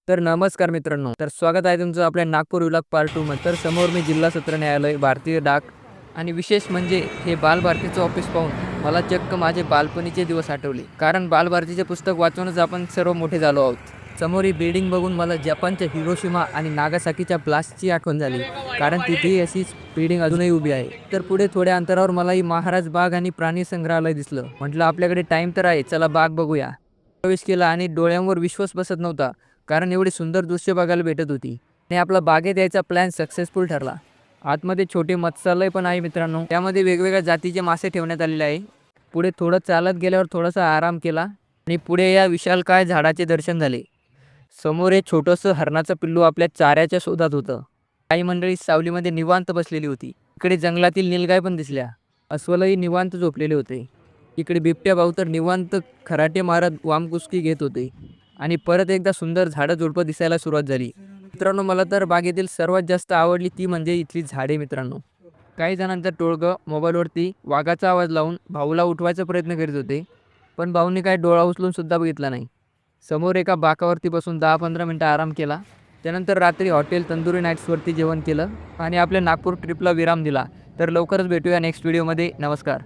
तर नमस्कार मित्रांनो, तर स्वागत आहे तुमचं आपल्या नागपूर विभाग पार्ट 2 मध्ये. तर समोर मी जिल्हा सत्र न्यायालय, भारतीय डाक आणि विशेष म्हणजे हे बालभारतीचं ऑफिस पाहून मला चक्क माझे बालपणीचे दिवस आठवले. कारण बालभारतीचे पुस्तक वाचूनच आपण सर्व मोठे झालो आहोत. समोर ही बिल्डिंग बघून मला जपानच्या हिरोशिमा आणि नागासाकीच्या ब्लास्टची आठवण झाली. कारण तिथेही अशीच बिल्डिंग अजूनही उभी आहे. तर पुढे थोड्या अंतरावर मलाही महाराज बाग आणि प्राणी संग्रहालय दिसलं. म्हटलं आपल्याकडे टाइम तर आहे, चला बाग बघूया. प्रवेश केला आणि डोळ्यांवर विश्वास बसत नव्हता. कारण एवढी सुंदर दृश्य बघायला भेटत होती आणि आपला बागेत यायचा प्लॅन सक्सेसफुल ठरला. आतमध्ये छोटे मत्स्यालय पण आहे मित्रांनो, त्यामध्ये वेगवेगळ्या जातीचे मासे ठेवण्यात आलेले आहे. पुढे थोडं चालत गेल्यावर थोडासा आराम केला आणि पुढे या विशालकाय झाडाचे दर्शन झाले. समोर एक छोटंसं हरणाचं पिल्लू आपल्या चाऱ्याच्या शोधात होतं. काही मंडळी सावलीमध्ये निवांत बसलेली होती. इकडे जंगलातील नीलगाय पण दिसल्या. अस्वलही निवांत झोपलेले होते. इकडे बिबट्या भाऊ तर निवांत खराटे मारत वामकुस्की घेत होते. आणि परत एकदा सुंदर झाडं झुडपं दिसायला सुरुवात झाली. मित्रांनो, मला तर बागेतील सर्वात जास्त आवडली ती म्हणजे इथली झाडे मित्रांनो. काही जणांचं टोळगं मोबाईलवरती वाघाचा आवाज लावून भाऊला उठवायचा प्रयत्न करीत होते, पण भाऊनी काही डोळा उचलून सुद्धा बघितला नाही. समोर एका बाकावरती बसून 10-15 मिनटं आराम केला. त्यानंतर रात्री हॉटेल तंदुरी नाईट्सवरती जेवण केलं आणि आपल्या नागपूर ट्रिपला विराम दिला. तर लवकरच भेटूया नेक्स्ट व्हिडिओमध्ये. नमस्कार.